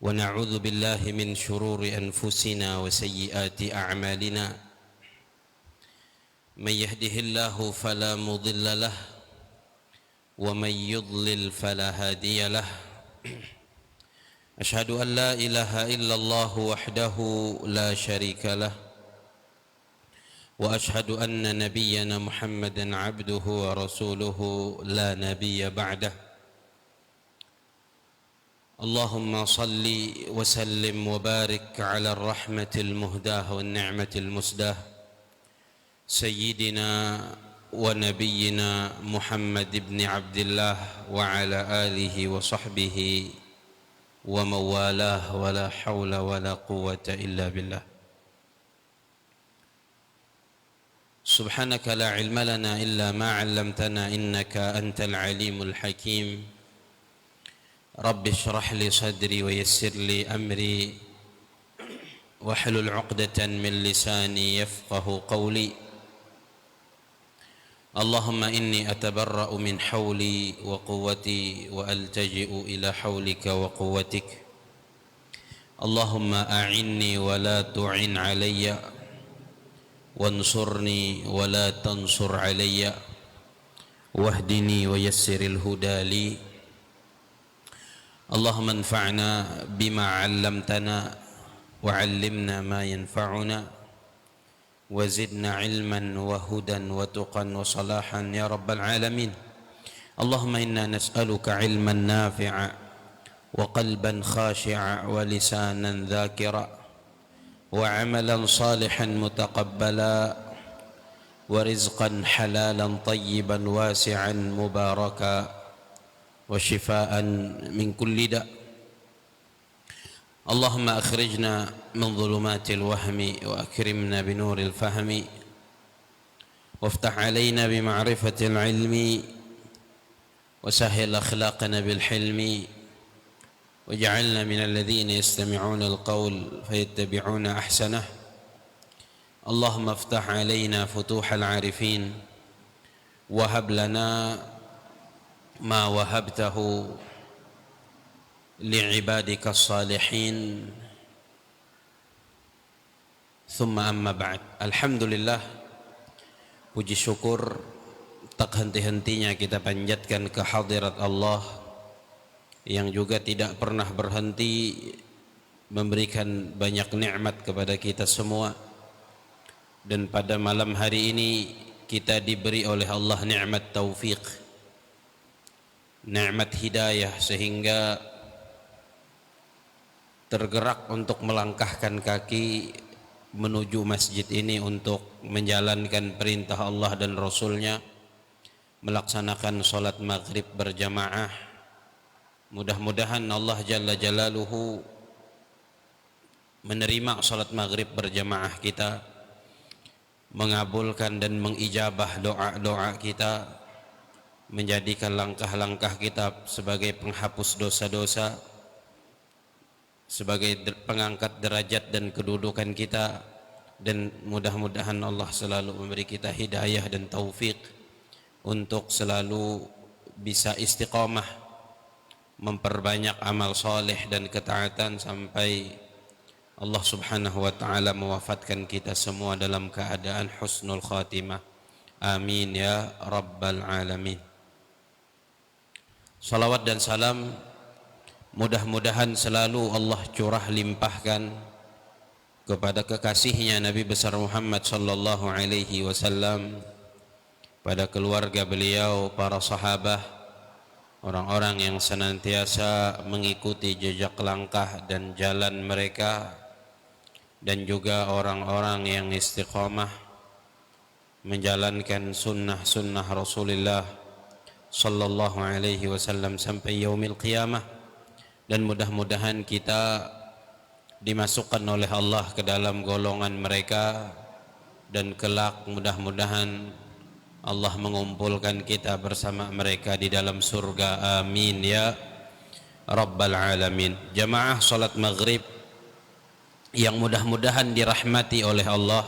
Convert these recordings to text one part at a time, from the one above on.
ونعوذ بالله من شرور أنفسنا وسيئات أعمالنا من يهده الله فلا مضل له ومن يضلل فلا هادي له أشهد أن لا إله إلا الله وحده لا شريك له وأشهد أن نبينا محمدا عبده ورسوله لا نبي بعده اللهم صل وسلم وبارك على الرحمة المهداة والنعمة المسداة سيدنا ونبينا محمد بن عبد الله وعلى آله وصحبه ومن والاه ولا حول ولا قوة إلا بالله سبحانك لا علم لنا إلا ما علمتنا إنك أنت العليم الحكيم رب اشرح لي صدري ويسر لي أمري واحلل عقدة من لساني يفقه قولي اللهم إني أتبرأ من حولي وقوتي وألتجئ إلى حولك وقوتك اللهم أعني ولا تعن علي وانصرني ولا تنصر علي واهدني ويسر الهدى لي اللهم انفعنا بما علمتنا وعلمنا ما ينفعنا وزدنا علما وهدى وتقا وصلاحا يا رب العالمين اللهم إنا نسألك علما نافعا وقلبا خاشعا ولسانا ذاكرا وعملا صالحا متقبلا ورزقا حلالا طيبا واسعا مباركا وشفاء من كل داء اللهم أخرجنا من ظلمات الوهم وأكرمنا بنور الفهم وافتح علينا بمعرفة العلم وسهل أخلاقنا بالحلم واجعلنا من الذين يستمعون القول فيتبعون أحسنه اللهم افتح علينا فتوح العارفين وهب لنا ما وهبته لعبادك الصالحين ثم أما بعد alhamdulillah puji syukur tak henti-hentinya kita panjatkan ke hadirat Allah yang juga tidak pernah berhenti memberikan banyak nikmat kepada kita semua dan pada malam hari ini kita diberi oleh Allah nikmat taufik, nikmat hidayah sehingga tergerak untuk melangkahkan kaki menuju masjid ini untuk menjalankan perintah Allah dan Rasulnya, melaksanakan sholat maghrib berjamaah. Mudah-mudahan Allah Jalla Jalaluhu menerima sholat maghrib berjamaah kita, mengabulkan dan mengijabah doa-doa kita, menjadikan langkah-langkah kita sebagai penghapus dosa-dosa, sebagai pengangkat derajat dan kedudukan kita, dan mudah-mudahan Allah selalu memberi kita hidayah dan taufik untuk selalu bisa istiqamah memperbanyak amal soleh dan ketaatan sampai Allah subhanahu wa ta'ala mewafatkan kita semua dalam keadaan husnul khatimah. Amin ya rabbal alamin. Salawat dan salam mudah-mudahan selalu Allah curah limpahkan kepada kekasihnya Nabi besar Muhammad sallallahu alaihi wasallam, pada keluarga beliau, para sahabat, orang-orang yang senantiasa mengikuti jejak langkah dan jalan mereka, dan juga orang-orang yang istiqamah menjalankan sunnah-sunnah Rasulullah sallallahu alaihi wasallam sampai yaumil qiyamah. Dan mudah-mudahan kita dimasukkan oleh Allah ke dalam golongan mereka, dan kelak mudah-mudahan Allah mengumpulkan kita bersama mereka di dalam surga. Amin ya rabbal alamin. Jamaah salat maghrib yang mudah-mudahan dirahmati oleh Allah,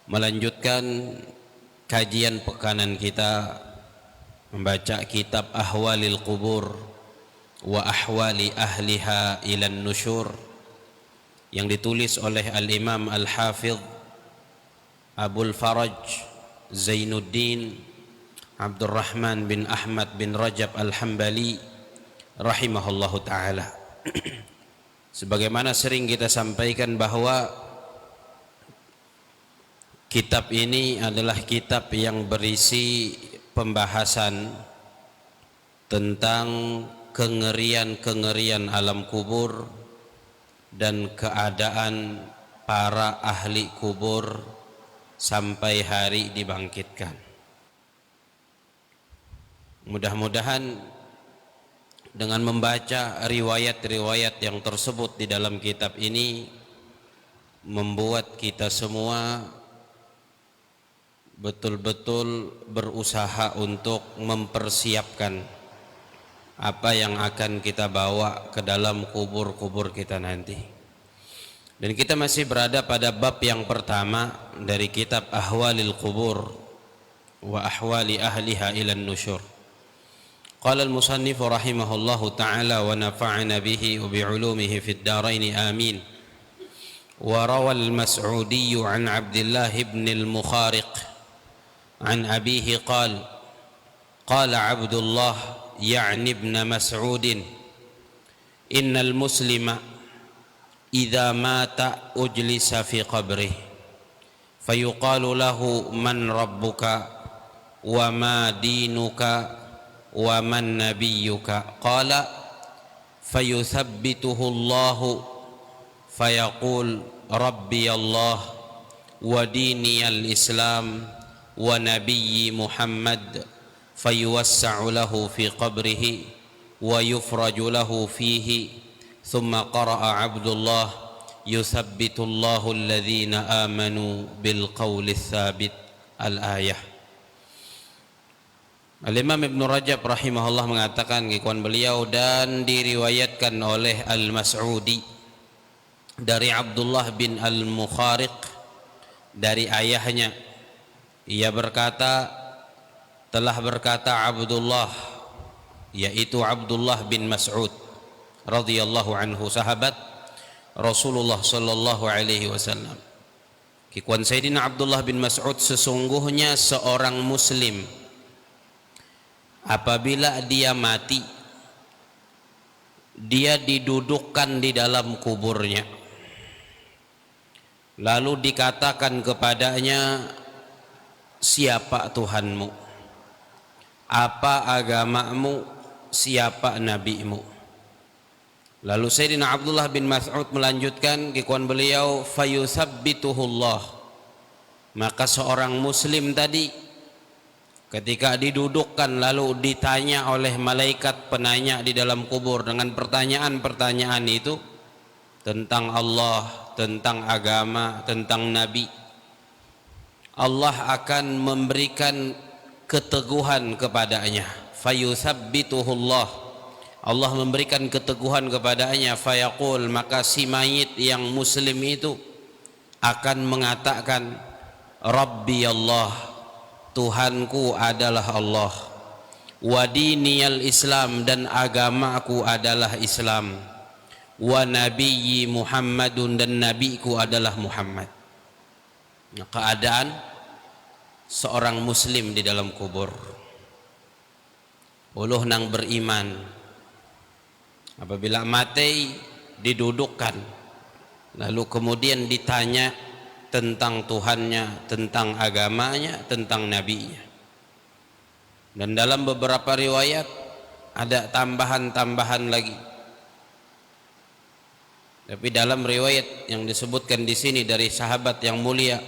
melanjutkan kajian pekanan kita membaca kitab Ahwalil Qubur wa ahwali ahliha ilan nusyur, yang ditulis oleh Al-Imam Al-Hafidh Abul Faraj Zainuddin Abdurrahman bin Ahmad bin Rajab Al-Hambali rahimahullahu ta'ala. Sebagaimana sering kita sampaikan bahwa kitab ini adalah kitab yang berisi pembahasan tentang kengerian-kengerian alam kubur dan keadaan para ahli kubur sampai hari dibangkitkan. Mudah-mudahan dengan membaca riwayat-riwayat yang tersebut di dalam kitab ini membuat kita semua betul-betul berusaha untuk mempersiapkan apa yang akan kita bawa ke dalam kubur-kubur kita nanti. Dan kita masih berada pada bab yang pertama dari kitab Ahwalil Qubur wa Ahwali Ahliha ilan Nusyur. Qala al-musannif rahimahullahu ta'ala wa nafa'ana bihi wa bi'ulumihi fid darain amin. Wa rawa al-Mas'udi an Abdullah ibn al-Mukhariq an abihi qala qala Abdullah ya'ni ibn Mas'ud innal muslima idza mata ujlisa fi qabrihi fayuqalu lahu man rabbuka wa ma dinuka wa man nabiyyuka qala fayuthabbituhu Allahu fayaqul rabbi Allah wa dini al-Islam wa nabiyyi Muhammad fayuwassa'u lahu fi qabrihi wa yufraju lahu fihi thumma qara'a Abdullah yuthabbitu Allahu alladhina amanu bil qawli tsabit al-ayah. Al-Imam Ibn Rajab rahimahullah mengatakan ikhwan beliau, dan diriwayatkan oleh Al-Mas'udi dari Abdullah bin Al-Mukhariq dari ayahnya, ia berkata, telah berkata Abdullah, yaitu Abdullah bin Mas'ud radhiyallahu anhu, sahabat Rasulullah sallallahu alaihi wasallam. Ikhwan, Sayyidina Abdullah bin Mas'ud, sesungguhnya seorang muslim apabila dia mati, dia didudukkan di dalam kuburnya, lalu dikatakan kepadanya, siapa Tuhanmu, apa agamamu, siapa nabimu. Lalu Sayyidina Abdullah bin Mas'ud melanjutkan, ikhwan beliau, fayuthabbituhullah, maka seorang muslim tadi ketika didudukkan lalu ditanya oleh malaikat penanya di dalam kubur dengan pertanyaan-pertanyaan itu tentang Allah, tentang agama, tentang nabi, Allah akan memberikan keteguhan kepadanya. Fayuthabbituhullah, Allah memberikan keteguhan kepadanya. Fayaqul, maka si mayit yang muslim itu akan mengatakan, Rabbi Allah, Tuhanku adalah Allah, wa diniyal Islam, dan agamaku adalah Islam, wa nabiyyi Muhammadun, dan nabiku adalah Muhammad. Keadaan seorang muslim di dalam kubur, uluh nang beriman, apabila mati didudukkan lalu kemudian ditanya tentang Tuhannya, tentang agamanya, tentang nabinya. Dan dalam beberapa riwayat ada tambahan-tambahan lagi. Tapi dalam riwayat yang disebutkan di sini dari sahabat yang mulia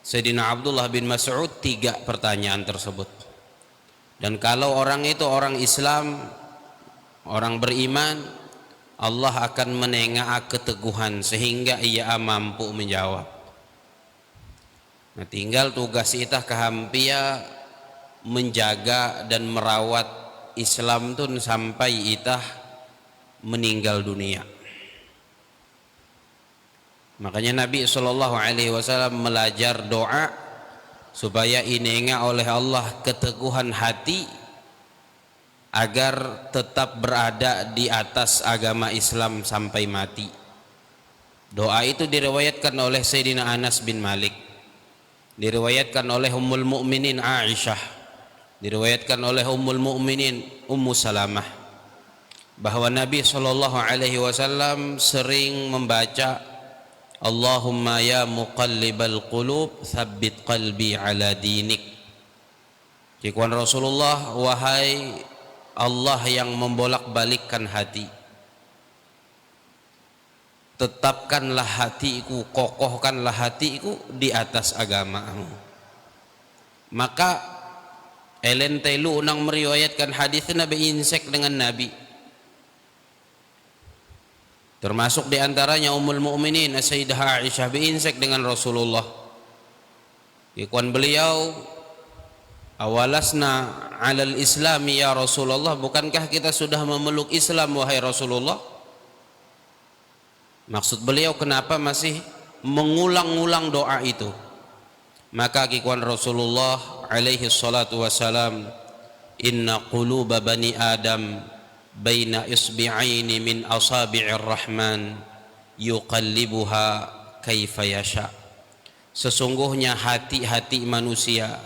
Sayyidina Abdullah bin Mas'ud, 3 pertanyaan tersebut. Dan kalau orang itu orang Islam, orang beriman, Allah akan menengah keteguhan sehingga ia mampu menjawab. Nah, tinggal tugas kita kehampia menjaga dan merawat Islam itu sampai kita meninggal dunia. Makanya Nabi SAW melajar doa supaya inenga oleh Allah keteguhan hati agar tetap berada di atas agama Islam sampai mati. Doa itu diriwayatkan oleh Sayyidina Anas bin Malik, diriwayatkan oleh Ummul Mukminin Aisyah, diriwayatkan oleh Ummul Mukminin Ummu Salamah, bahwa Nabi SAW sering membaca Allahumma ya muqallibal qulub tsabbit qalbi ala dinik. Jikuan Rasulullah, wahai Allah yang membolak-balikkan hati, tetapkanlah hatiku, kokohkanlah hatiku di atas agamamu. Maka elen telu nang meriwayatkan hadis Nabi insek dengan Nabi, termasuk diantaranya Ummul Mukminin Sayyidah Aisyah biinsek dengan Rasulullah. Ikuan beliau, awalasna alal islami ya Rasulullah, bukankah kita sudah memeluk Islam wahai Rasulullah? Maksud beliau, kenapa masih mengulang-ulang doa itu? Maka ikuan Rasulullah alaihi salatu wassalam, inna quluba bani Adam baina isbi'aini min asabi'ir rahman yuqallibuha kaifa yasha. Sesungguhnya hati-hati manusia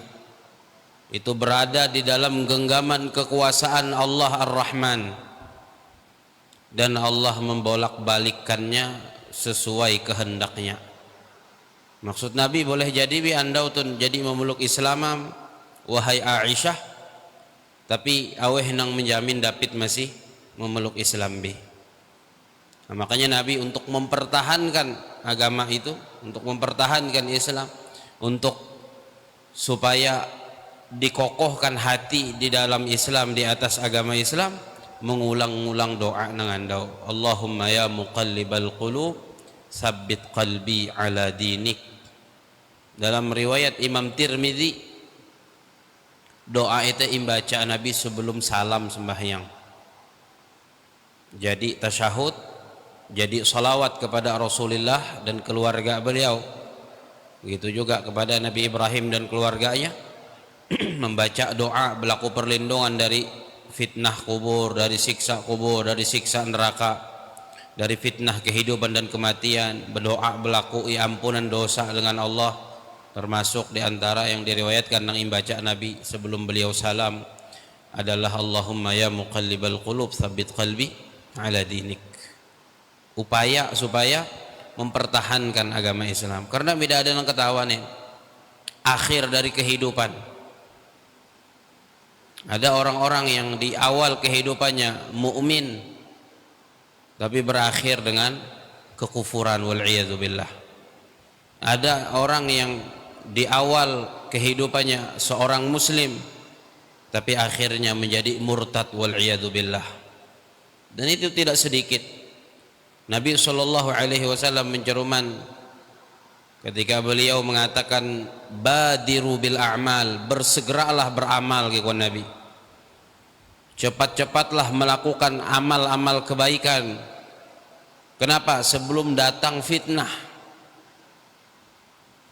itu berada di dalam genggaman kekuasaan Allah Ar-Rahman, dan Allah membolak-balikkannya sesuai kehendaknya. Maksud Nabi, boleh jadi bi andautun jadi memeluk Islam wahai Aisyah, tapi aweh nang menjamin David masih memeluk Islam bi. Nah, makanya Nabi untuk mempertahankan agama itu, untuk mempertahankan Islam, untuk supaya dikokohkan hati di dalam Islam, di atas agama Islam, mengulang-ulang doa nang andau, Allahumma ya muqallibal qulub tsabbit qalbi ala dinik. Dalam riwayat Imam Tirmidzi, doa itu imbaca Nabi sebelum salam sembahyang. Jadi tasyahud, jadi salawat kepada Rasulullah dan keluarga beliau. Begitu juga kepada Nabi Ibrahim dan keluarganya. Membaca doa berlaku perlindungan dari fitnah kubur, dari siksa kubur, dari siksa neraka, dari fitnah kehidupan dan kematian. Berdoa berlaku ampunan dosa dengan Allah, termasuk diantara yang diriwayatkan yang membaca Nabi sebelum beliau salam adalah Allahumma ya muqallibal qulub tsabbit qalbi ala dinik. Upaya supaya mempertahankan agama Islam, karena tidak ada yang ketahuan ya, akhir dari kehidupan. Ada orang-orang yang di awal kehidupannya mukmin tapi berakhir dengan kekufuran, wal iyadzu billah. Ada orang yang di awal kehidupannya seorang muslim tapi akhirnya menjadi murtad, wal iyadzu billah. Dan itu tidak sedikit. Nabi SAW menceruman ketika beliau mengatakan badiru bil a'mal, bersegeralah beramal gitu Nabi. Cepat-cepatlah melakukan amal-amal kebaikan. Kenapa? Sebelum datang fitnah.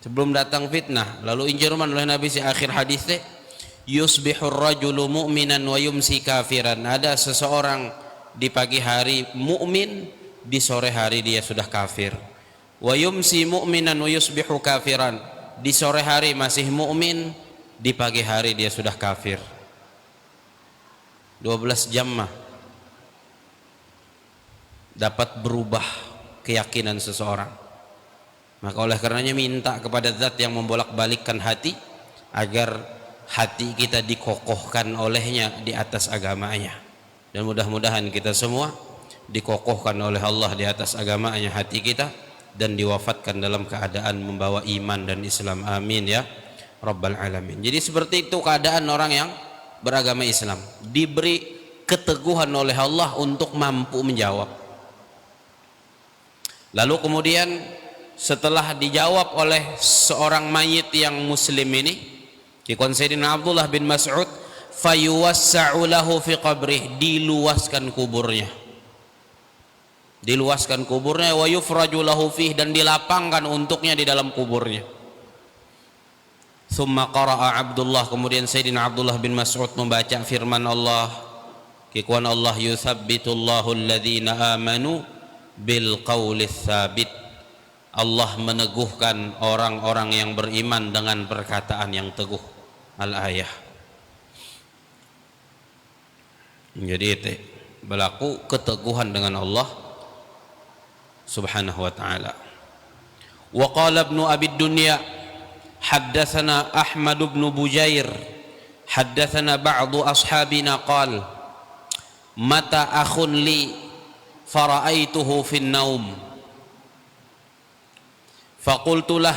Sebelum datang fitnah. Lalu injeruman oleh Nabi di akhir hadisnya, yusbihur rajulu mu'minan wa yumsi kafiran. Ada seseorang di pagi hari mukmin, di sore hari dia sudah kafir. Wa yumsi mu'minan wa yusbihu kafiran. Di sore hari masih mukmin, di pagi hari dia sudah kafir. 12 jam mah dapat berubah keyakinan seseorang. Maka oleh karenanya minta kepada Zat yang membolak-balikkan hati agar hati kita dikokohkan olehnya di atas agamanya. Dan mudah-mudahan kita semua dikokohkan oleh Allah di atas agamanya hati kita, dan diwafatkan dalam keadaan membawa iman dan Islam. Amin ya Rabbal Alamin. Jadi seperti itu keadaan orang yang beragama Islam, diberi keteguhan oleh Allah untuk mampu menjawab. Lalu kemudian setelah dijawab oleh seorang mayit yang muslim ini, dikon Sayyidina Abdullah bin Mas'ud, fayuwassa'u lahu fi qabrih, diluaskan kuburnya. Diluaskan kuburnya, wa yufraju lahu fih, dan dilapangkan untuknya di dalam kuburnya. Thumma qara'a Abdullah, kemudian Sayyidina Abdullah bin Mas'ud membaca firman Allah, kikuan Allah yuthabbitullahu alladhina amanu bil qawlis tsabit. Allah meneguhkan orang-orang yang beriman dengan perkataan yang teguh. Al-ayah. Jadi itu berlaku keteguhan dengan Allah subhanahu wa ta'ala. Wa qala ibnu Abi Dunya haddatsana Ahmad ibn Bujair haddatsana ba'du ashabina qala mata akhun li fara'aituhu fin naum faqultu lah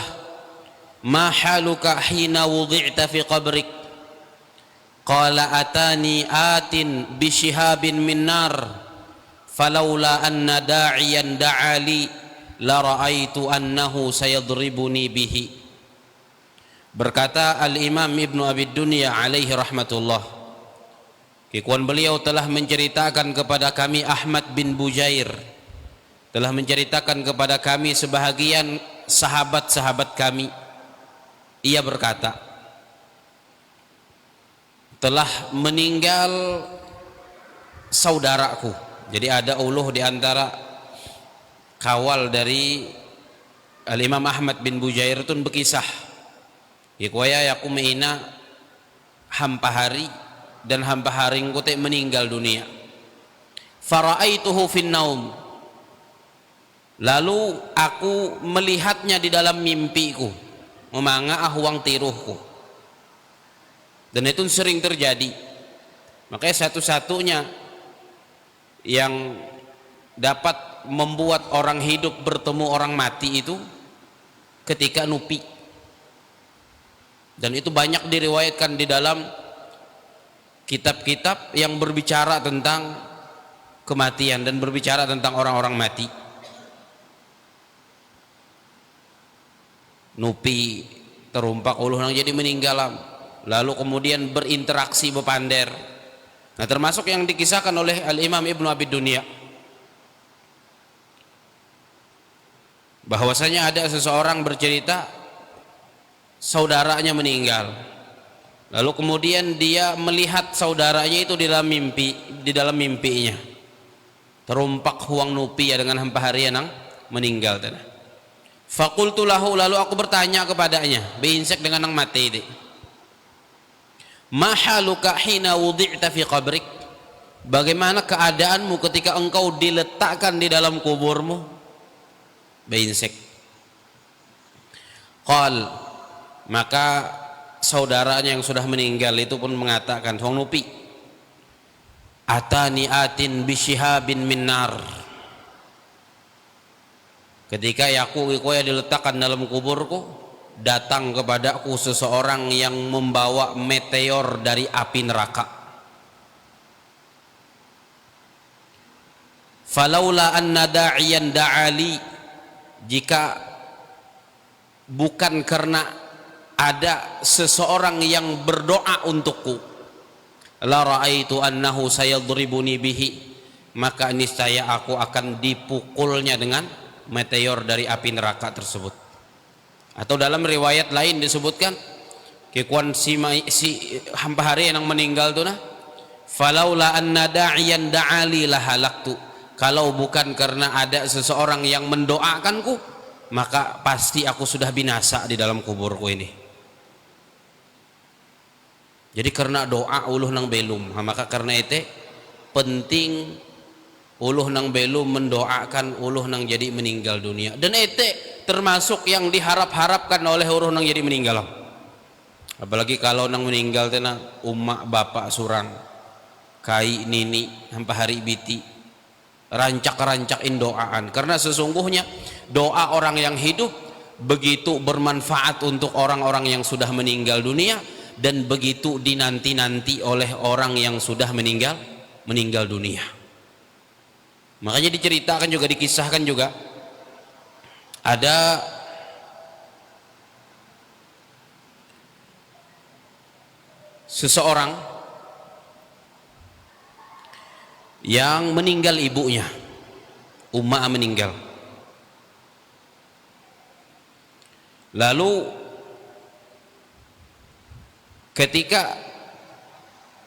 ma haluka hina wudi'ta fi qabrik qala atani atin bi shihabin min nar falawla anna da'iyan da'ali la ra'aitu annahu sayadribuni bihi. Berkata Al-Imam Ibnu Abi Dunya alaihi rahmatullah, kikuan beliau telah menceritakan kepada kami Ahmad bin Bujair telah menceritakan kepada kami sebahagian sahabat-sahabat kami. Ia berkata, telah meninggal saudaraku. Jadi ada uluh di antara kawal dari Al-Imam Ahmad bin Bujair itu berkisah. Ikwaya yaku meina hampa hari dan hampa haring kote meninggal dunia. Fara'aituhu fin naum. Lalu aku melihatnya di dalam mimpiku, memanga ahwang tiruhku. Dan itu sering terjadi. Makanya satu-satunya yang dapat membuat orang hidup bertemu orang mati itu ketika nupi. Dan itu banyak diriwayatkan di dalam kitab-kitab yang berbicara tentang kematian dan berbicara tentang orang-orang mati. Nupi terumpak uluh nang jadi meninggal, lalu kemudian berinteraksi bepander. Nah, termasuk yang dikisahkan oleh Al-Imam Ibnu Abi Dunya bahwasanya ada seseorang bercerita saudaranya meninggal, lalu kemudian dia melihat saudaranya itu di dalam mimpinya terumpak huang nupi ya dengan hampa harian yang meninggal tanah. Faqultu lahu, lalu aku bertanya kepadanya, beinsek dengan nang mati ini, ma haluka hina wudi'ta fi qabrik, bagaimana keadaanmu ketika engkau diletakkan di dalam kuburmu? Beinsek. Qal, maka saudaranya yang sudah meninggal itu pun mengatakan, huang nupi, atani atin bisyihabin min nar. Ketika aku diletakkan dalam kuburku, datang kepadaku seseorang yang membawa meteor dari api neraka. Falaula anna da'iyan da'ali, jika bukan karena ada seseorang yang berdoa untukku, la ra'aitu annahu sayadribuni bihi, maka niscaya aku akan dipukulnya dengan meteor dari api neraka tersebut. Atau dalam riwayat lain disebutkan kekuan si hampa hari yang meninggal tu nah, falaula anna da'iyan da'ali lahalaktu, kalau bukan karena ada seseorang yang mendoakanku, maka pasti aku sudah binasa di dalam kuburku ini. Jadi karena doa uluh nang belum, maka karena itu penting uluh nang belum mendoakan uluh nang jadi meninggal dunia. Dan itu termasuk yang diharap-harapkan oleh uluh nang jadi meninggal. Apalagi kalau nang meninggal tena umak bapak surang, kai nini hampa hari biti, rancak-rancakin doaan. Karena sesungguhnya doa orang yang hidup begitu bermanfaat untuk orang-orang yang sudah meninggal dunia, dan begitu dinanti-nanti oleh orang yang sudah meninggal dunia. Makanya diceritakan juga, dikisahkan juga, ada seseorang yang meninggal ibunya, Umma meninggal. Lalu ketika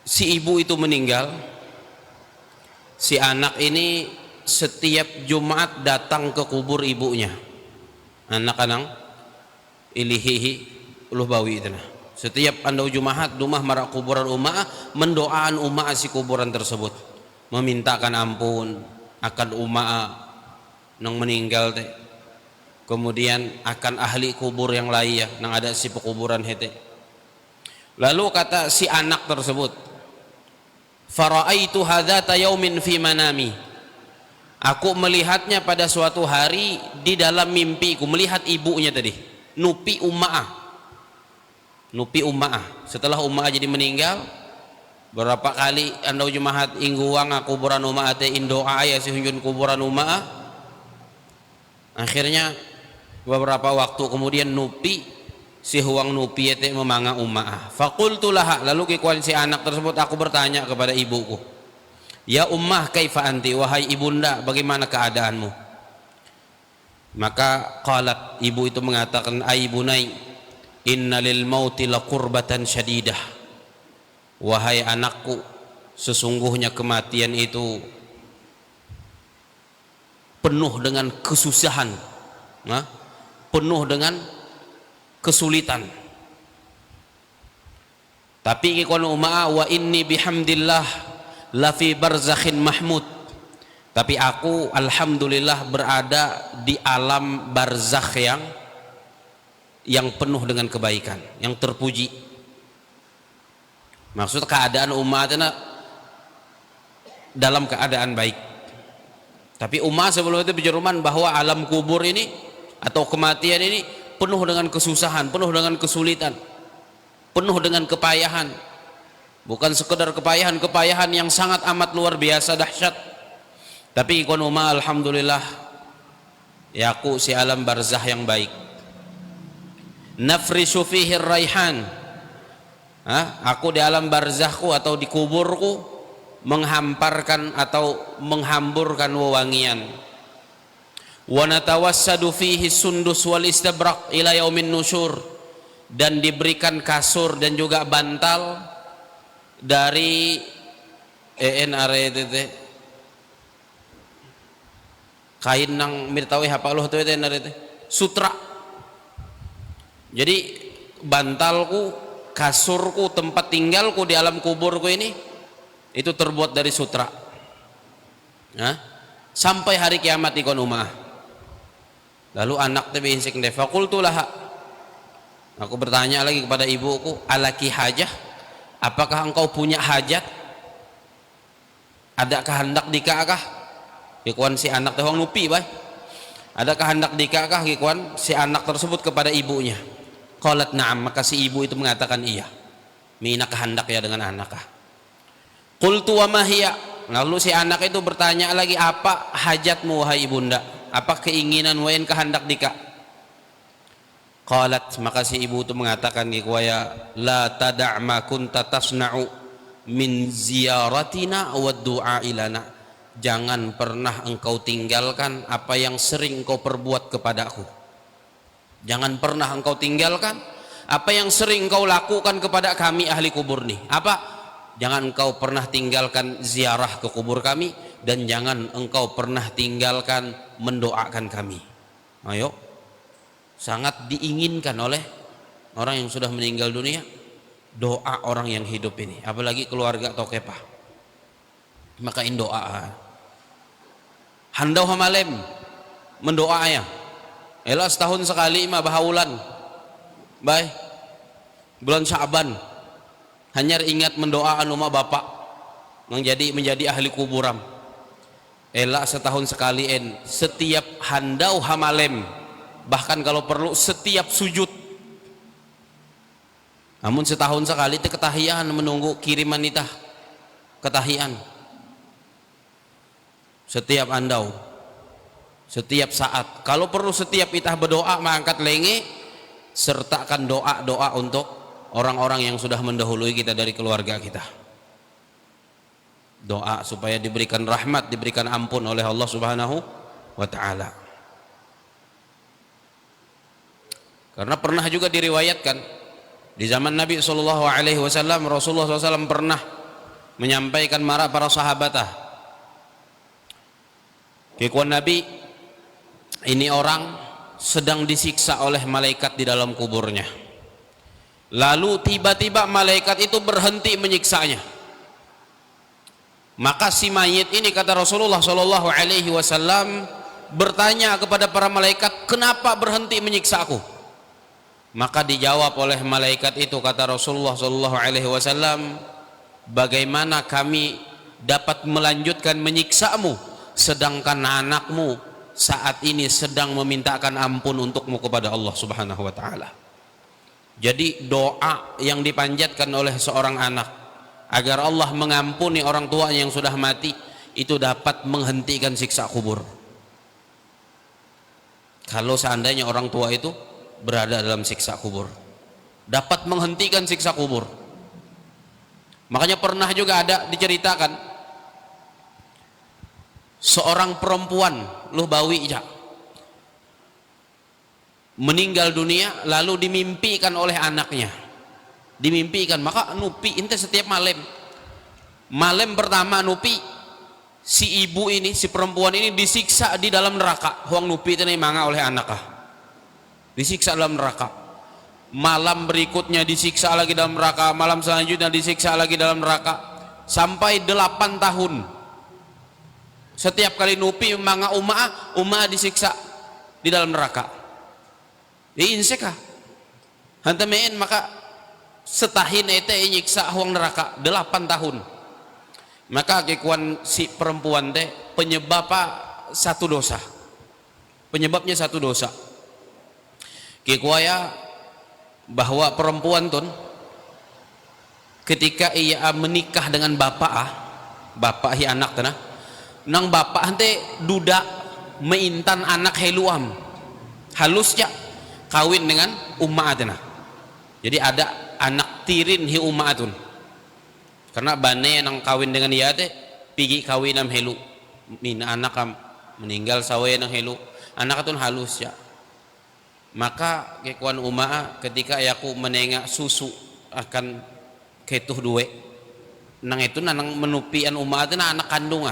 si ibu itu meninggal, si anak ini setiap Jumat datang ke kubur ibunya. Anak-anak ilihihi uluh bawi itu nah. Setiap andau Jumat dumah marak kuburan umaah, mendoaan umaah si kuburan tersebut, memintakan ampun akan umaah nang meninggal teh, kemudian akan ahli kubur yang lain nang ada si pekuburan hete. Lalu kata si anak tersebut, faraitu hadzata yaumin fi manami, aku melihatnya pada suatu hari di dalam mimpiku, melihat ibunya tadi nupi umaah setelah umaah jadi meninggal. Berapa kali andau Jumahat ingguang kuburan umaah teh indoa ya si hunjun kuburan umaah. Akhirnya beberapa waktu kemudian nupi si huang nupi teh memanga umaah. Faqultu laha, lalu kikuan si anak tersebut, aku bertanya kepada ibuku, ya ummah kaifa anti, wahai ibunda bagaimana keadaanmu? Maka qalat, ibu itu mengatakan, ai bunai inna lil mauti laqurbatan syadidah, wahai anakku sesungguhnya kematian itu penuh dengan kesusahan, penuh dengan kesulitan. Tapi ikon uma'a wa inni bihamdillah lafi barzakhin mahmud, tapi aku alhamdulillah berada di alam barzakh yang penuh dengan kebaikan, yang terpuji. Maksud keadaan umatnya dalam keadaan baik. Tapi umat sebelum itu berjeruman bahwa alam kubur ini atau kematian ini penuh dengan kesusahan, penuh dengan kesulitan, penuh dengan kepayahan. Bukan sekedar kepayahan yang sangat amat luar biasa dahsyat, tapi ikon umat alhamdulillah ya aku si alam barzah yang baik. Nafrisu fihi raihan, aku di alam barzahku atau di kuburku menghamparkan atau menghamburkan wewangian. Wa natawassadu fihi sundus wal istabrak ila yaumin nusyur, dan diberikan kasur dan juga bantal dari kain nang mirtawi hapaluh tu sutra. Jadi bantalku, kasurku, tempat tinggalku di alam kuburku ini itu terbuat dari sutra, sampai hari kiamat ikon umah. Lalu anak teh insik de fakultu laha, aku bertanya lagi kepada ibuku, alaki hajah, apakah engkau punya hajat, ada kehendak dikakah? Kikuan si anak teh wong nupi bay, ada kehendak dikakah kikuan si anak tersebut kepada ibunya. Qalat na'am, maka si ibu itu mengatakan iya, mina kehendak ya dengan anakah. Qultu wa ma hiya, lalu si anak itu bertanya lagi, apa hajatmu wahai ibunda, apa keinginan wain kehendak dika? Qalat, maka si ibu itu mengatakan gikwaya, la tada' ma kunta tasna'u min ziyaratina wa du'a ilana, jangan pernah engkau tinggalkan apa yang sering engkau perbuat kepadaku. Jangan pernah engkau tinggalkan apa yang sering engkau lakukan kepada kami ahli kubur nih. Apa? Jangan engkau pernah tinggalkan ziarah ke kubur kami, dan jangan engkau pernah tinggalkan mendoakan kami. Ayo, sangat diinginkan oleh orang yang sudah meninggal dunia doa orang yang hidup ini, apalagi keluarga atau kepah. Maka doa handau hamalem mendoa ya. Elah setahun sekali mah bahaulan, baik bulan Sya'ban hanya ingat mendoa anu mah bapak menjadi ahli kuburam. Elah setahun sekali setiap handau hamalem, bahkan kalau perlu setiap sujud. Namun setahun sekali itu ketahian menunggu kiriman nitah ketahian. Setiap andau, setiap saat, kalau perlu setiap kita berdoa mengangkat lenge, sertakan doa-doa untuk orang-orang yang sudah mendahului kita dari keluarga kita. Doa supaya diberikan rahmat, diberikan ampun oleh Allah Subhanahu wa taala. Karena pernah juga diriwayatkan di zaman Nabi sallallahu alaihi wasallam, Rasulullah SAW pernah menyampaikan marah para sahabatah, Kekuatan Nabi, ini orang sedang disiksa oleh malaikat di dalam kuburnya. Lalu tiba-tiba malaikat itu berhenti menyiksanya. Maka si mayit ini, kata Rasulullah Shallallahu Alaihi Wasallam, bertanya kepada para malaikat, kenapa berhenti menyiksa aku? Maka dijawab oleh malaikat itu, kata Rasulullah Shallallahu Alaihi Wasallam, bagaimana kami dapat melanjutkan menyiksamu sedangkan anakmu saat ini sedang memintakan ampun untukmu kepada Allah Subhanahu wa taala. Jadi doa yang dipanjatkan oleh seorang anak agar Allah mengampuni orang tuanya yang sudah mati itu dapat menghentikan siksa kubur. Kalau seandainya orang tua itu berada dalam siksa kubur, dapat menghentikan siksa kubur. Makanya pernah juga ada diceritakan seorang perempuan Lubawi meninggal dunia, lalu dimimpikan oleh anaknya. Dimimpikan, maka nupi ente setiap malam pertama nupi si ibu ini, si perempuan ini disiksa di dalam neraka. Huang nupi itu manga oleh anaknya, disiksa dalam neraka. Malam berikutnya disiksa lagi dalam neraka, malam selanjutnya disiksa lagi dalam neraka, sampai 8 tahun. Setiap kali nupi manga umma disiksa di dalam neraka. Inseka hantamein, maka setahin ete nyiksa huang neraka 8 tahun. Maka kekuan si perempuan teh penyebabnya satu dosa. Penyebabnya satu dosa. Kekuaya bahwa perempuan tuh ketika ia menikah dengan bapak hi anak tanah, nang bapak hante duda meintan anak heluam halusnya kawin dengan umma atena. Jadi ada anak tirin hi umma atun, karena bane nang kawin dengan ia teh pigi kawinam helu mina anak kam meninggal sawe nang helu anak atun halus ya. Maka kekuan umma ketika ayaku menengak susu akan ketuh duwe nang itu nang menupian umma atena anak kandung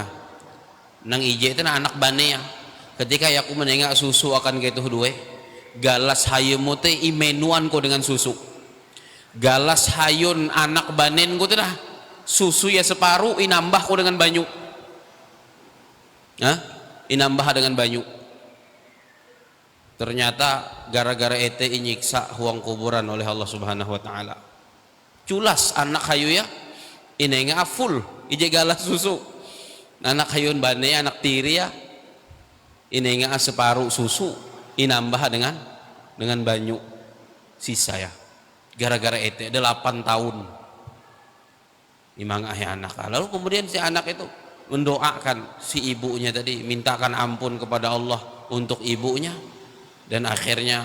nang ije itu anak bane ya. Ketika aku menengak susu akan gitu duwe galas hayemu teh imenuan ko dengan susu, galas hayun anak banen ko teh susu ya separuh inambah ko dengan banyu, inambah dengan banyu. Ternyata gara-gara ete inyiksa huang kuburan oleh Allah Subhanahu wa taala, culas anak hayu ya inenga full ije galas susu, anak hayun bane anak tiri ya ini enggak separuh susu inambah dengan banyu sisa ya. Gara-gara itu 8 tahun imang anak. Lalu kemudian si anak itu mendoakan si ibunya tadi, mintakan ampun kepada Allah untuk ibunya, dan akhirnya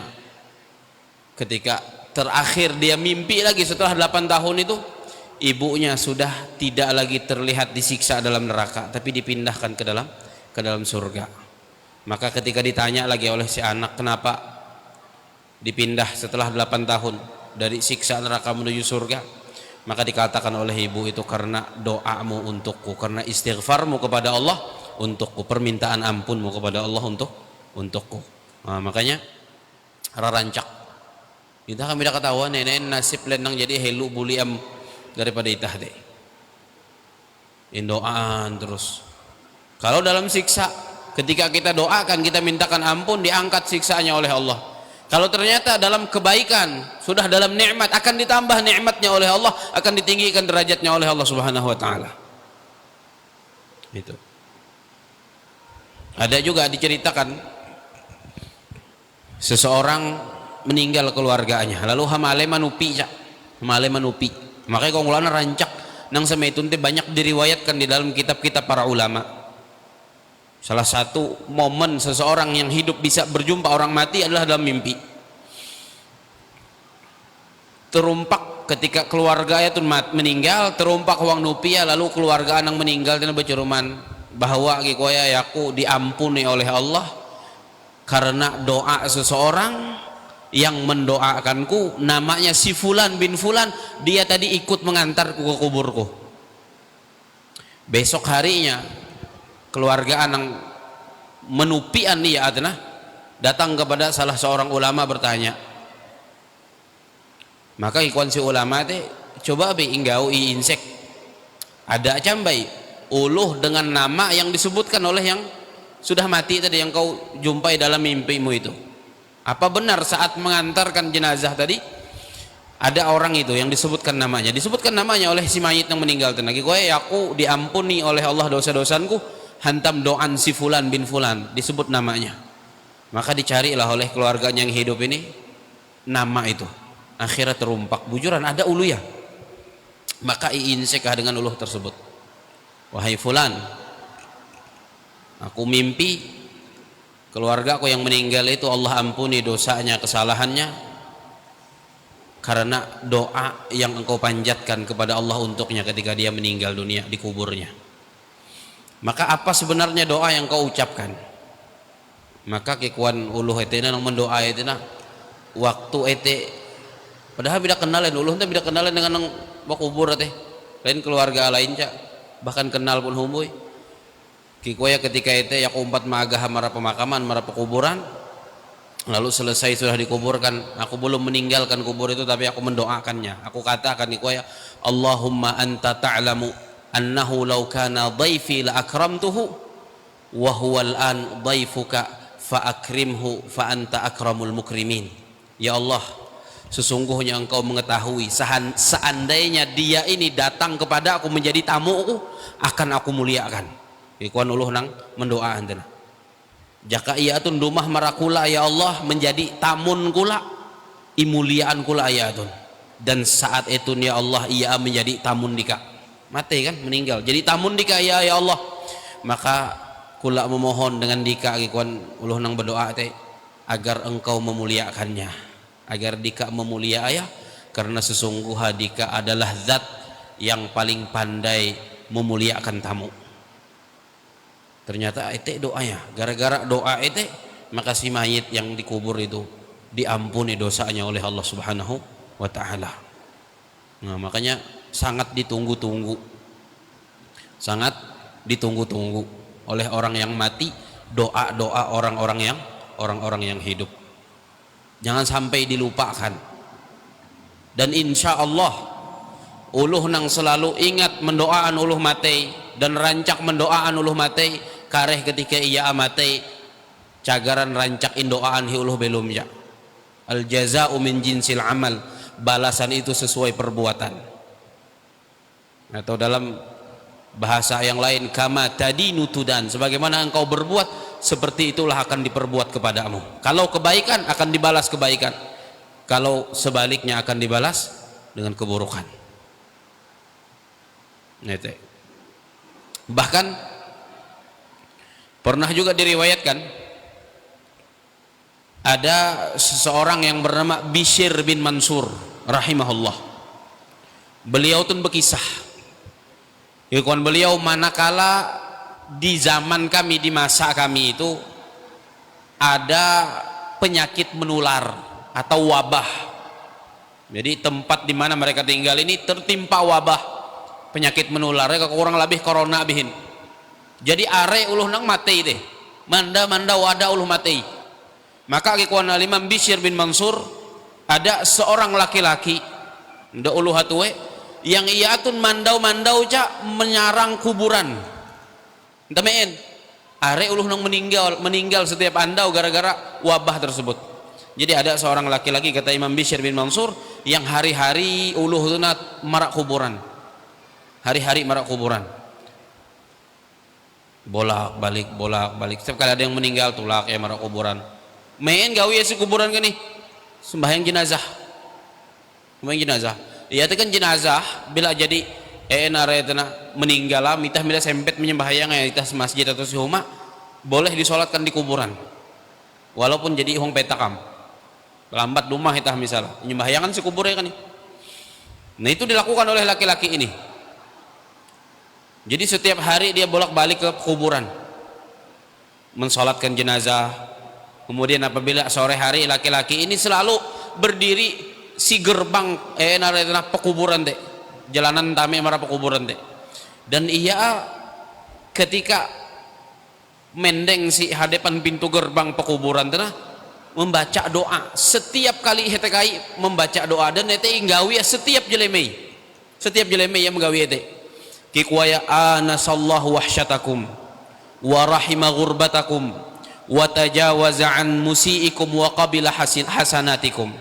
ketika terakhir dia mimpi lagi setelah 8 tahun itu, ibunya sudah tidak lagi terlihat disiksa dalam neraka, tapi dipindahkan ke dalam surga. Maka ketika ditanya lagi oleh si anak, kenapa dipindah setelah 8 tahun dari siksa neraka menuju surga, maka dikatakan oleh ibu itu, karena doamu untukku, karena istighfarmu kepada Allah untukku, permintaan ampunmu kepada Allah untukku. Nah, makanya rarancak kita kami dah ketahuan nenek nasib lenang jadi helu buliam daripada itah deh indoaan terus. Kalau dalam siksa, ketika kita doakan, kita mintakan ampun, diangkat siksanya oleh Allah. Kalau ternyata dalam kebaikan, sudah dalam nikmat, akan ditambah nikmatnya oleh Allah, akan ditinggikan derajatnya oleh Allah Subhanahu wa taala. Itu. Ada juga diceritakan seseorang meninggal keluarganya, lalu hamale manupi. Makanya kalau ngulana rancak nang semetun teh banyak diriwayatkan di dalam kitab-kitab para ulama. Salah satu momen seseorang yang hidup bisa berjumpa orang mati adalah dalam mimpi. Terumpak ketika keluarga itu meninggal, terumpak uang nupia, lalu keluarga anak meninggal dan berceruman bahwa aku diampuni oleh Allah karena doa seseorang yang mendoakanku, namanya si Fulan bin Fulan, dia tadi ikut mengantarku ke kuburku. Besok harinya keluarga anak menupian iya atna datang kepada salah seorang ulama bertanya. Maka ikhwan si ulama teh coba be inggau insek ada cambai uluh dengan nama yang disebutkan oleh yang sudah mati tadi, yang kau jumpai dalam mimpimu itu. Apa benar saat mengantarkan jenazah tadi ada orang itu yang disebutkan namanya oleh si mayit yang meninggal tenagi kowe aku diampuni oleh Allah dosa-dosanku hantam doan si fulan bin fulan, disebut namanya. Maka dicarilah oleh keluarganya yang hidup ini nama itu, akhirnya terumpak bujuran ada ulu ya. Maka iinsekah dengan uluh tersebut, wahai fulan, aku mimpi keluarga aku yang meninggal itu Allah ampuni dosanya kesalahannya karena doa yang engkau panjatkan kepada Allah untuknya ketika dia meninggal dunia di kuburnya. Maka apa sebenarnya doa yang kau ucapkan? Maka kekuan uluh etina nang mendoa etina waktu ete padahal tidak kenalan uluh teh tidak kenalan dengan nang kubur teh lain keluarga lain cak bahkan kenal pun humboy kikuaya ketika ete yak umpat maagah mara pemakaman mara pekuburan lalu selesai sudah dikuburkan, aku belum meninggalkan kubur itu tapi aku mendoakannya. Aku katakan kikuaya Allahumma anta ta'lamu annahu law kana dhaifi la akramtuhu wa huwa al-an dhaifuka fa akrimhu fa anta akramul mukrimin. Ya Allah, sesungguhnya engkau mengetahui seandainya dia ini datang kepada aku menjadi tamuku akan aku muliakan. Ikuan uluh nang mendoa antena jaka ia atun dumah marakula ya Allah menjadi tamun kula imuliaan kula ya atun, dan saat itu ya Allah ia menjadi tamun dika mati kan meninggal jadi tamun dika ya Allah, maka kula memohon dengan dika ikuan uluh nang berdoa teh agar engkau memuliakannya, agar dika memulia ayah karena sesungguhnya dika adalah zat yang paling pandai memuliakan tamu. Ternyata ete doanya, gara-gara doa ete maka si mayit yang dikubur itu diampuni dosanya oleh Allah Subhanahu wa taala. Nah, makanya sangat ditunggu-tunggu oleh orang yang mati doa-doa orang-orang yang hidup. Jangan sampai dilupakan. Dan insya Allah uluh nang selalu ingat mendoaan uluh mati dan rancak mendoaan uluh mati kareh ketika ia amati cagaran rancak indoaan hi uluh belumnya. Al jaza'u min jinsil amal, balasan itu sesuai perbuatan. Atau dalam bahasa yang lain kama tadinu tudan, sebagaimana engkau berbuat seperti itulah akan diperbuat kepadamu. Kalau kebaikan akan dibalas kebaikan, kalau sebaliknya akan dibalas dengan keburukan. Bahkan pernah juga diriwayatkan ada seseorang yang bernama Bishr bin Mansur rahimahullah. Beliau tuh berkisah ikuan beliau manakala di zaman kami, di masa kami itu ada penyakit menular atau wabah. Jadi tempat di mana mereka tinggal ini tertimpa wabah penyakit menular, kurang lebih corona bihin. Jadi are uluh nang mati deh, manda wada uluh mati. Maka kikuan Imam Bishr bin Mansur ada seorang laki-laki nda uluh hatue yang ia atun mandau cak menyarang kuburan. Entemen are uluh nang meninggal setiap andau gara-gara wabah tersebut. Jadi ada seorang laki-laki kata Imam Bishr bin Mansur yang hari-hari uluh tunat marak kuburan. Hari-hari marak kuburan, bolak-balik setiap kali ada yang meninggal tulak ya marak kuburan. Main gawe si kuburan kan nih sembahyang jenazah iya itu kan jenazah bila jadi naretena meninggal lah mitah mila sempet menyembahyang ya itah masjid atau si huma boleh disolatkan di kuburan walaupun jadi hong petakam lambat rumah itah misalnya menyembahyangan si kuburnya kan nih. Nah itu dilakukan oleh laki-laki ini. Jadi setiap hari dia bolak-balik ke kuburan mensolatkan jenazah. Kemudian apabila sore hari laki-laki ini selalu berdiri si gerbang pekuburan teh, jalanan tame mara pekuburan teh. Dan ia ketika mendeng si hadapan pintu gerbang pekuburan tanah membaca doa setiap kali hetekai membaca doa dan ete inggawi setiap jelemei yang menggawi ete kikuaya anasallahu wahsyatakum wa rahima gurbatakum wa tajawaza an musiikum wa qabila hasanatikum.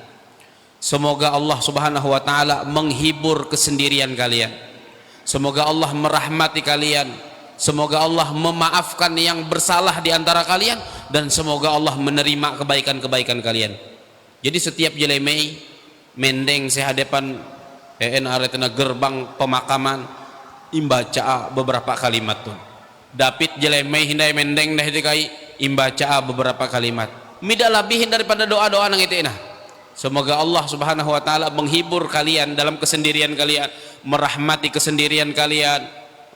Semoga Allah subhanahu wa ta'ala menghibur kesendirian kalian, semoga Allah merahmati kalian, semoga Allah memaafkan yang bersalah di antara kalian, dan semoga Allah menerima kebaikan-kebaikan kalian. Jadi setiap jelemei mendeng sehadapan aretna gerbang pemakaman imbaca beberapa kalimat tuh. Dapat jelemei hindai mendeng dah dikai imbaca beberapa kalimat. Mida lebihin daripada doa-doa nang itu nah. Semoga Allah subhanahu wa ta'ala menghibur kalian dalam kesendirian kalian, merahmati kesendirian kalian,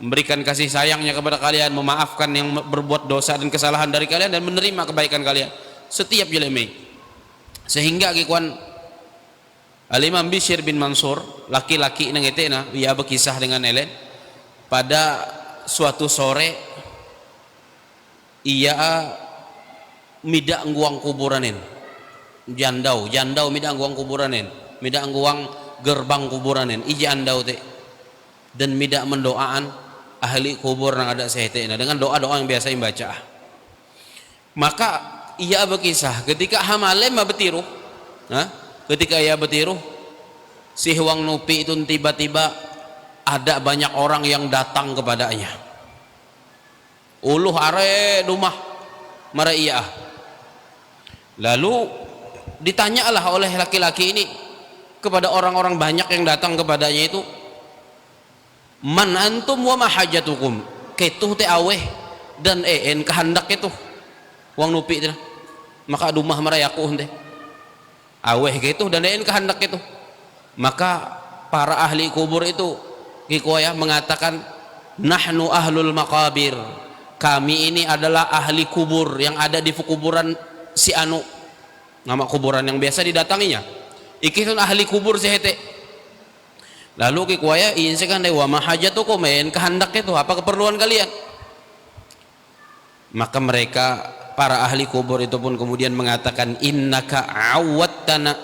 memberikan kasih sayangnya kepada kalian, memaafkan yang berbuat dosa dan kesalahan dari kalian, dan menerima kebaikan kalian setiap jelemei. Sehingga kikuan Al-Imam Bishr bin Mansur laki-laki nang etena ia berkisah dengan Elen pada suatu sore ia midak nguang kuburanin jandau midak nguang kuburanin midak nguang gerbang kuburanin jandau teh dan midak mendoaan ahli kubur yang ada sehetena dengan doa-doa yang biasa membaca. Maka ia berkisah ketika hamalem betiru ketika ia betiru si Huang Nupi itu tiba-tiba ada banyak orang yang datang kepadanya. Uluh are rumah mara iya. Lalu ditanyalah oleh laki-laki ini kepada orang-orang banyak yang datang kepadanya itu, man antum wa mahajatukum, ketuh te aweh dan kehendak itu Huang Nupi itu. Maka rumah merayaku teh aweh ketuh dan kehendak itu. Maka para ahli kubur itu kikuaya mengatakan, nahnu ahlul maqabir, kami ini adalah ahli kubur yang ada di kuburan si anu, nama kuburan yang biasa didatanginya. Iki itu ahli kubur sehete. Lalu kikuaya insekan dewa mahajatukum, kehendak itu apa keperluan kalian. Maka mereka para ahli kubur itu pun kemudian mengatakan, innaka awwattana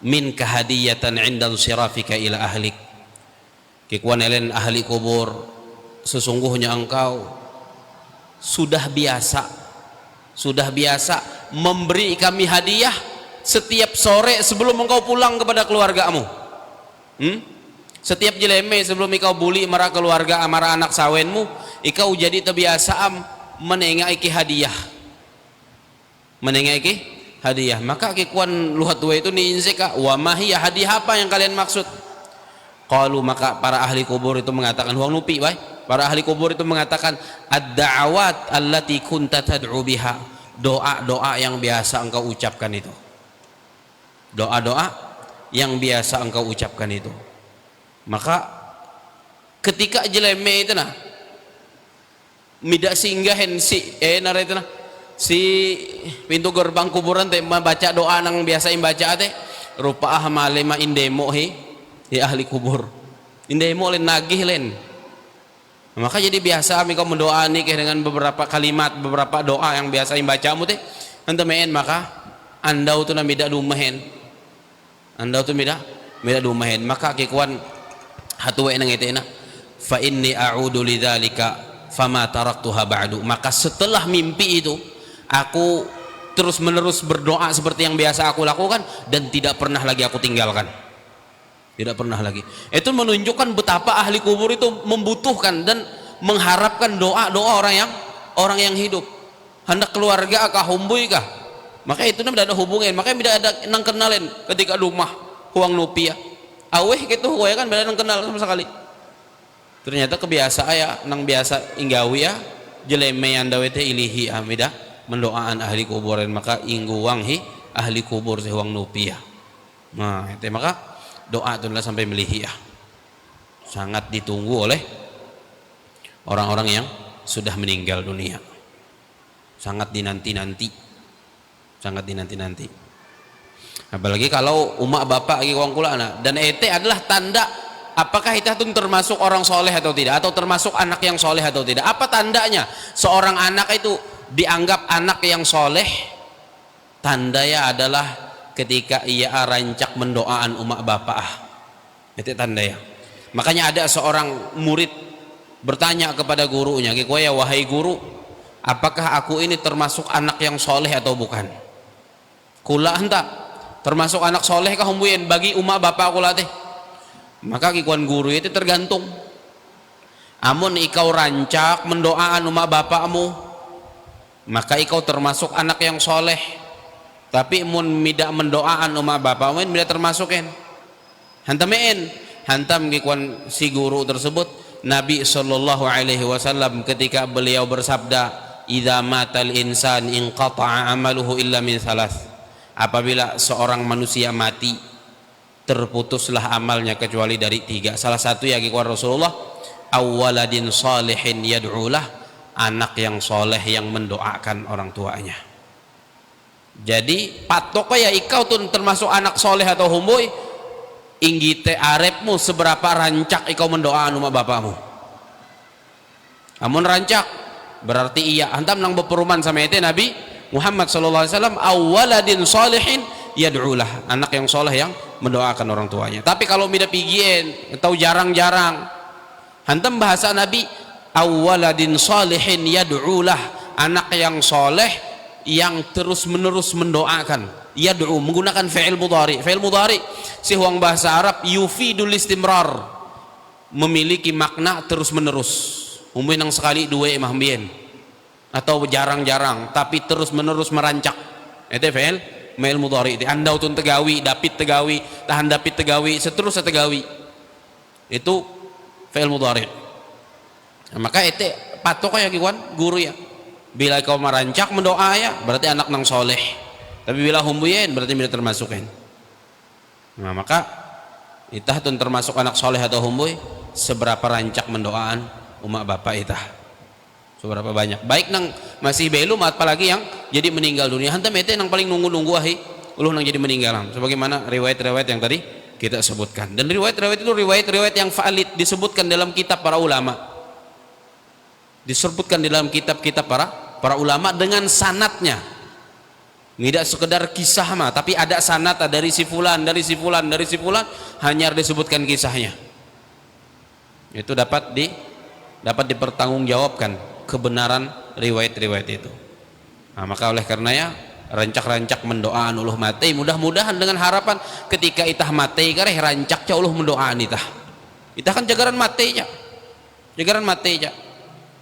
min kahadiyatan inda sirafika ila ahlik. Kikuan elen ahli kubur, sesungguhnya engkau sudah biasa memberi kami hadiah setiap sore sebelum engkau pulang kepada keluargamu. Setiap jeleme sebelum engkau buli mara keluarga mara anak sawenmu, engkau jadi terbiasa menengaiki hadiah. Maka kikuan luhat dua itu niinseka wa mahiyah, hadiah apa yang kalian maksud? Qalu, maka para ahli kubur itu mengatakan, Huang Nupi para ahli kubur itu mengatakan, ad-da'awat allati kunta tad'u biha, doa-doa yang biasa engkau ucapkan itu. Doa-doa yang biasa engkau ucapkan itu. Maka ketika jeleme itu nah midak singgahin si si pintu gerbang kuburan teh membaca doa nang biasa imbaca teh rupa malema indemo di ahli kubur indemo len nagih len. Maka jadi biasa kami kau mendoani dengan beberapa kalimat, beberapa doa yang biasa imbacamu teh antemen, maka andau tu namida dumahen, maka kikuan hatuwe nang etena fa inni a'udu lidzalika fama taraktuha ba'du. Maka setelah mimpi itu aku terus menerus berdoa seperti yang biasa aku lakukan dan tidak pernah lagi aku tinggalkan. Tidak pernah lagi. Itu menunjukkan betapa ahli kubur itu membutuhkan dan mengharapkan doa-doa orang yang hidup. Hendak keluarga kah humbui kah? Maka itu tidak ada hubungan. Makanya tidak ada nang kenalin ketika rumah Huang Nupi ya. Aweh gitu ya kan tidak nang kenal sama sekali. Ternyata kebiasaan ya nang biasa inggawi ya jeleme yang dawete ilihi amida mendoaan ahli kuburan, maka ingguang ahli kubur si Huang Nupi ya. Nah, itu maka doa itu sampai melihi ya. Sangat ditunggu oleh orang-orang yang sudah meninggal dunia. Sangat dinanti-nanti. Apalagi kalau umak bapak lagi wong kula anak, dan ete adalah tanda apakah kita itu termasuk orang soleh atau tidak, atau termasuk anak yang soleh atau tidak. Apa tandanya seorang anak itu dianggap anak yang soleh, tandanya adalah ketika ia rancak mendoaan umak bapak. Itu tandanya. Makanya ada seorang murid bertanya kepada gurunya, "Ya wahai guru, apakah aku ini termasuk anak yang soleh atau bukan?" Kula hendak termasuk anak soleh kah humbuin bagi umak bapak kula teh. Maka kikuan guru itu tergantung. Amun ikau rancak mendoaan umak bapakmu, maka ikau termasuk anak yang soleh. Tapi mun tidak mendoaan umak bapakmu, tidak termasukin. Hantam kikuan si guru tersebut. Nabi sallallahu alaihi wasallam ketika beliau bersabda, "Idza matal insan inqata'a amaluhu illa min thalath." Apabila seorang manusia mati, terputuslah amalnya kecuali dari 3. Salah satu ya kikuan Rasulullah, awwaladin salihin yad'ulah, anak yang soleh yang mendoakan orang tuanya. Jadi patok ya ikau tuh termasuk anak soleh atau humboy, inggite arepmu seberapa rancak ikau mendoakan umat bapakmu. Amun rancak berarti iya antam nang beperuman sama itu Nabi Muhammad sallallahu alaihi wasallam, awwaladin salihin yad'ulah, anak yang soleh yang mendoakan orang tuanya. Tapi kalau mida pigien atau jarang-jarang, hantam bahasa Nabi awwaladin salihin yad'ulah, anak yang soleh yang terus-menerus mendoakan. Yad'u menggunakan fi'il mudhari. Fi'il mudhari si huang bahasa Arab yufidul istimrar, memiliki makna terus-menerus. Mungkin yang sekali dua imah mbien atau jarang-jarang tapi terus-menerus merancak. Itu fi'il mudhari. Andau tun tegawi, dapit tegawi, tahan dapit tegawi, seterusnya tegawi. Itu fi'il mudhari. Nah, maka itu patok ya kiwan guru ya. Bila kau merancak mendoa ya berarti anak nang soleh. Tapi bila humbuyen berarti tidak termasukin. Nah, maka itah tun termasuk anak soleh atau humbuy seberapa rancak mendoaan umak bapak itah. Seberapa banyak. Baik nang masih belum apalagi yang jadi meninggal dunia. Hantam itu nang paling nunggu-nunggu ahi uluh nang jadi meninggal. Sebagaimana riwayat-riwayat yang tadi kita sebutkan. Dan riwayat-riwayat itu riwayat-riwayat yang valid disebutkan dalam kitab para ulama. Disebutkan di dalam kitab-kitab para ulama dengan sanatnya. Tidak sekedar kisah mah, tapi ada sanat dari si fulan, dari si fulan, dari si fulan, hanya disebutkan kisahnya. Itu dapat dipertanggungjawabkan kebenaran riwayat-riwayat itu. Nah, maka oleh karenanya rancak-rancak mendoaan uluh mati, mudah-mudahan dengan harapan ketika itah mati kareh rancak ca uluh mendoaan itah. Itah kan jagaran mati ya. Jagaran mati ya.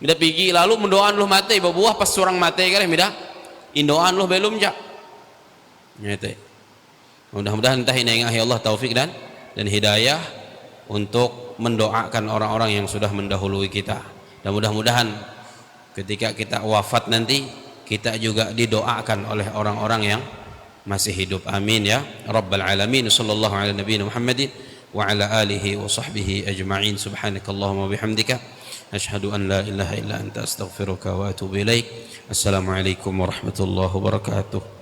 Mida pigi lalu mendoaan uluh mati, babuah pas surang mati kareh mida indoaan uluh belum ja. Ya itu. Mudah-mudahan entah ini yang Allah taufik dan hidayah untuk mendoakan orang-orang yang sudah mendahului kita. Dan mudah-mudahan ketika kita wafat nanti kita juga didoakan oleh orang-orang yang masih hidup. Amin ya rabbal alamin. Sallallahu ala nabiyina Muhammadin wa ala alihi wa sahbihi ajma'in. Subhanakallahumma bihamdika asyhadu an la ilaha illa anta astaghfiruka wa atubu ilaik. Assalamualaikum warahmatullahi wabarakatuh.